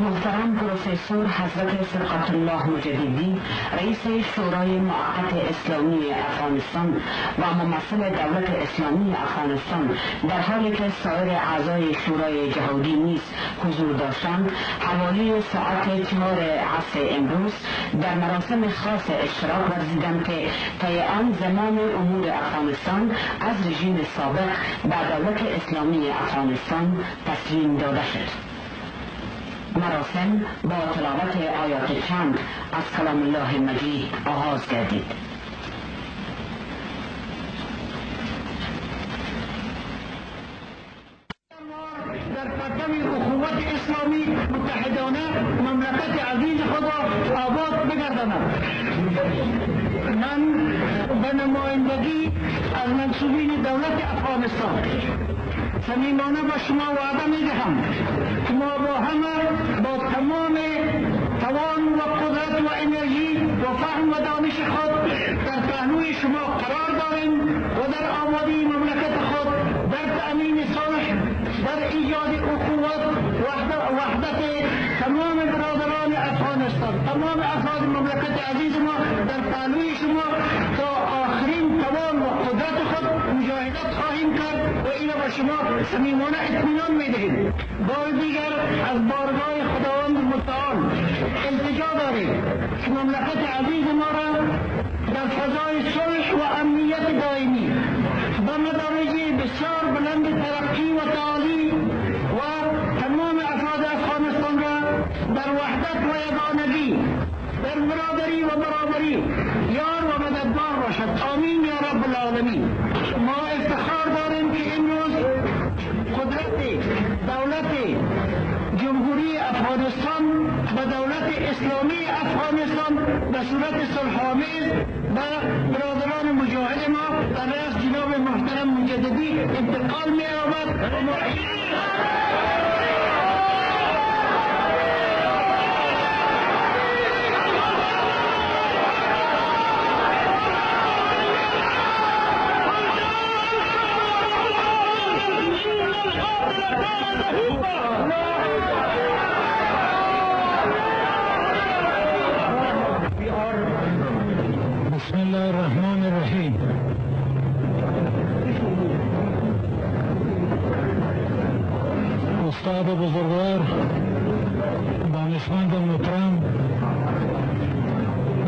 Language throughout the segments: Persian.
محترم پروفسور حضرت صدقت الله مجددی، رئیس شورای موقت اسلامی افغانستان و ممثل دولت اسلامی افغانستان، در حالی که سایر اعضای شورای جهادی نیز حضور داشتند، حوالی ساعت 4 عصر امروز در مراسم خاص اشتراک ورزیدند که طی آن زمان امور افغانستان از رژیم سابق به دولت اسلامی افغانستان تسلیم داده شد. مراسم با تلاوت آیات چند از کلام الله مجید آغاز گردید. در پرچم اخوت اسلامی متحدانه مملکت عزیز خود را آباد بگرداند. من به نمایندگی از منصوبین دولت افغانستان صمیمانه به شما وعده میدهم که ما با همه با تمام توان و قدرت و انرژی و فهم و دانش خود در پهلوی شما قرار داریم و در آبادی مملکت خود، در تأمین صلح، در ایجاد اخوت وحدت تمام برادران افغانستان، تمام افراد مملکت عزیز ما در پهلوی شما تا آخرین توان و قدرت خود مجاهدت خواهیم کرد و اینو به شما صمیمانه اطمینان میدهیم. بار دیگر از بارگاه خداوند متعال التجا داریم که مملکت عزیز ما را در فضای صلح و امنیت دائمی به مدارج بسیار بلند ترقی و تعالی و تمام افراد افغانستان را در وحدت و یگانگی، در برادری و برابری یار و مددگار باشد. آمین یا رب العالمین. ما افتخار داریم که امروز قدرت دولت جمهوری افغانستان و دولت اسلامی افغانستان به صورت صلح‌آمیز به برادران مجاهد ما در رأس جناب محترم مجددی انتقال می‌یابد و بسم الله الرحمن الرحیم. استاد بزرگوار، دانشمند محترم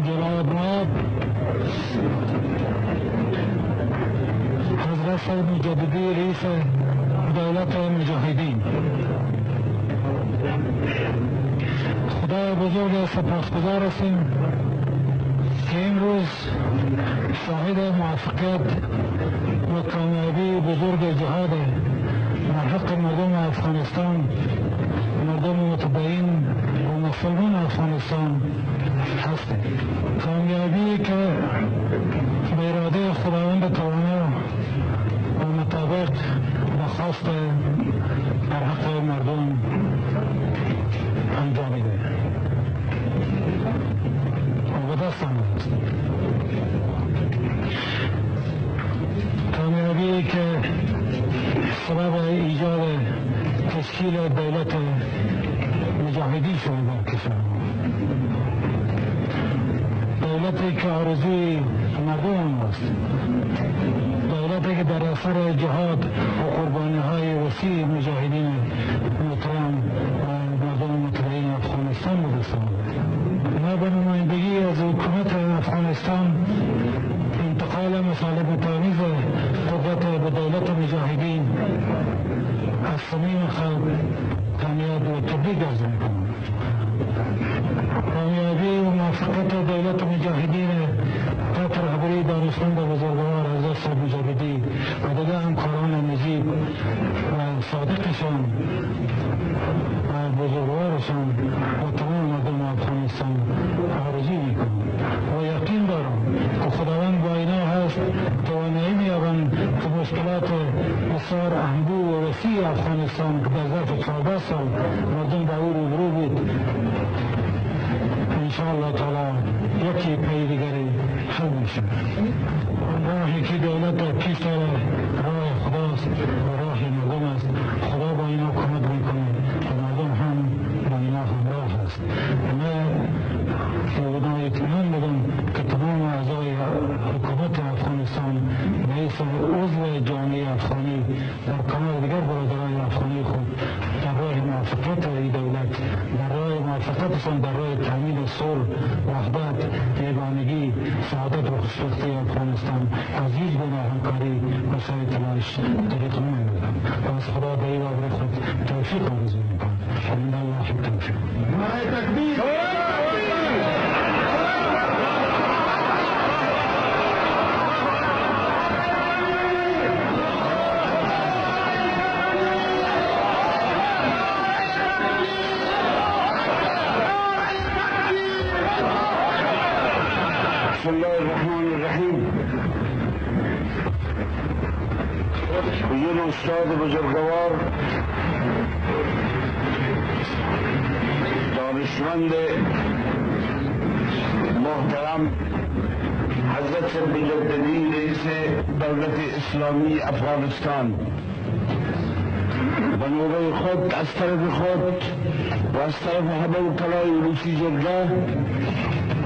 جناب نایب حضرت سید مجددی رئیس دولت مجاهدین، خدای بزرگ سپاسگزار هستیم که امروز شاهد موفقیت و کامیابی بزرگ جهاد در حق مردم افغانستان، مردم متدین و مسلمان افغانستان هستیم. کامیابی که به اراده خداوند توانا و مطابق به خواست در حق مردم انجامیده و به دست آمده است. کامیابی که سبب ایجاد تشکیل دولت مجاهدی شده در کشور، دولتی که آرزوی مردم است، دولتی که در اثر جهاد و قربانی های وسیع مجاهدین محترم و مردم متدین افغانستان به دست آمده. ما به نمایندگی از حکومت افغانستان انتقال مطالب تامیز قدرت به دولت مجاهدین از صمیم خلق تهنیت و تبریک عرض میکنم. کامیابی و موفقیت دولت مجاهدین تحت رهبری دانشمند بزرگوار حضرت سید مجددی و دیگر همکاران نجیب و صادقشان و بزرگوارشان و تمام مردم افغانستان آرزو میکنم و یقین دارم که خداوند با اینا هست توانایی مییابند که مشکلات بسیار اهمبو و وسیع افغانستان که در ظرف 14 سال مردم به او روبرو بود، انشاءالله تعالی یکی پی دیگری حل میشه. راهی که دولت در پیش داره راه خداست و راه مردم است. خدا با اینا کمک میکنه و مردم هم با اینا هم موافقت این دولت در راه موافقتشان در راه تامین صلح، وحدت، یگانگی، سعادت و خوشبختی افغانستان از هیچ گونه همکاری و سعی تلاش طریق نمی‌دهم و از خدا در این باره خود توفیق آرزو می‌کنم. من الله التوفیق. بسم الله الرحمن الرحیم. این استاد بزرگوار، دانشمند محترم حضرت مجددی رئیس دولت اسلامی افغانستان به نوبه خود از طرف خود و از طرف همه وکلای ولوسی جرگه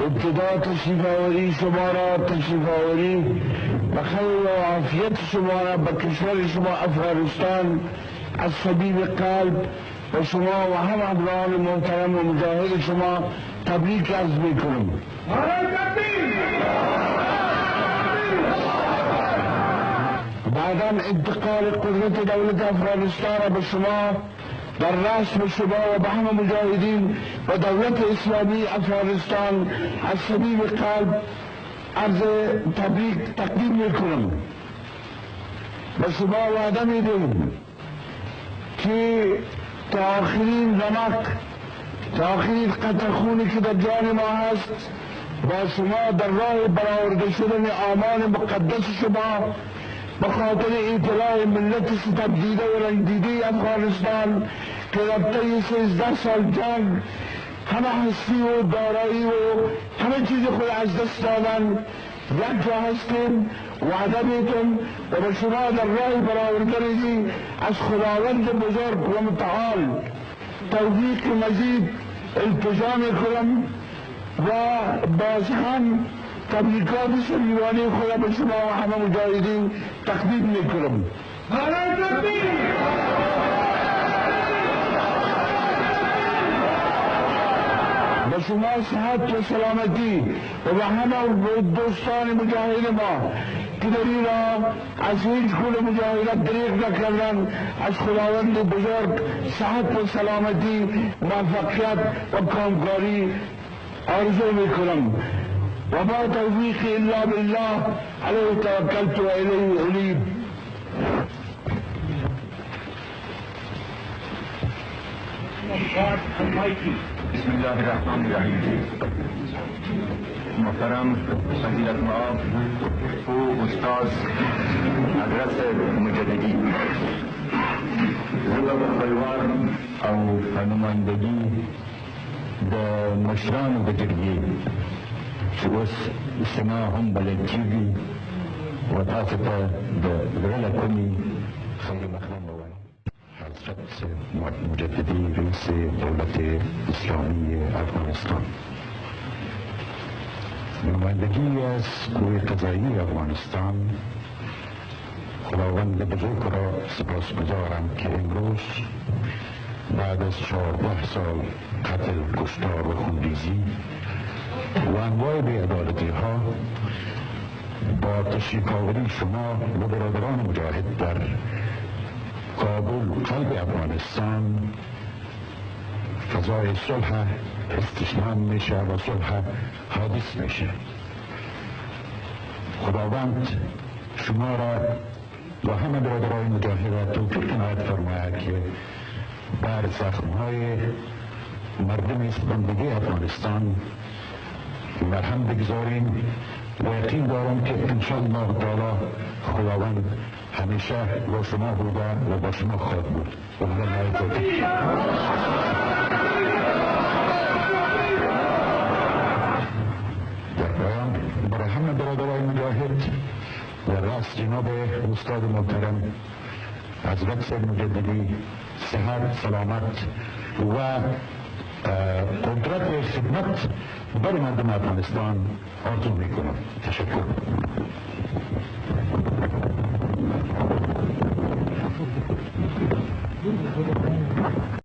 ابتدا تشریف آوری شما را به خیر و عافیت شما را به کشور شما افغانستان از صمیم قلب و شما و هم ابناء محترم و مجاهد شما تبریک عرض میکنم. بعدا انتقال قدرت دولت افغانستان به شما در رسم شما و به همه مجاهدین و دولت اسلامی افغانستان از صمیم قلب عرض تبریک تقدیم میکنم. به شما وعده میدیم که تا آخرین رمق، تا آخرین قطره خونی که در جان ما هست با شما در راه برآورده شدن آمان مقدس شما به خاطر اطلاع ملت ستمدیده و رنجیده افغانستان که در طی 13 سال جنگ همه هستی و دارایی و همه چیز خود از دست دادن یک جا هستیم. وعده میتون و به شما در راه برآوردن از خداوند بزرگ و متعال توفیق مزید التجا میکنم و باز هم تبریکات صمیمانه خدا به شما و همه مجاهدین تقدیم میکنم. به شما صحت و سلامتی و به همه دوستان مجاهد ما که در این راه از هیچ گونه مجاهدت دریغ نکردن، از خداوند بزرگ صحت و سلامتی، موفقیت و کامکاری آرزو میکنم. و ما توفیقی الا بالله علیه توکلت و الیه انیب. بسم الله الرحمن الرحیم. محترم فضیلت مآب و استاد حضرت مجددی، زیبا خپلوان او په نمایندګي د مشرانو د جرګې چې اوس اجتماع هم بلل کېږي و تاسو ته د زړه له کومې خیر مقدم ووایم. حضرت مجددی رئیس دولت اسلامی افغانستان، نمایندگی از قوه قضایی افغانستان، خداوند بزرگ را سپاسگزارم که امروز بعد از 14 سال قتل، کشتار و خونریزی و انواع بی‌عدالتی ها با تشریف آوری شما و برادران مجاهد در کابل، قلب افغانستان، فضای صلح استشمام میشه و صلح حادث میشه. خداوند شما را و همه برادران مجاهد را توفیق عنایت فرماید که بر زخمهای مردم بندگی افغانستان مرهم بگذاریم و یقین دارم که انشاءالله تعالی خداوند همیشه با شما بوده و با شما خواهد بود. در پایان برای همه برادران مجاهد در راست جناب استاد محترم حضرت سید مجددی صحت، سلامت و قدرت و خدمت برای مردم افغانستان آرزو میکنم. تشکر.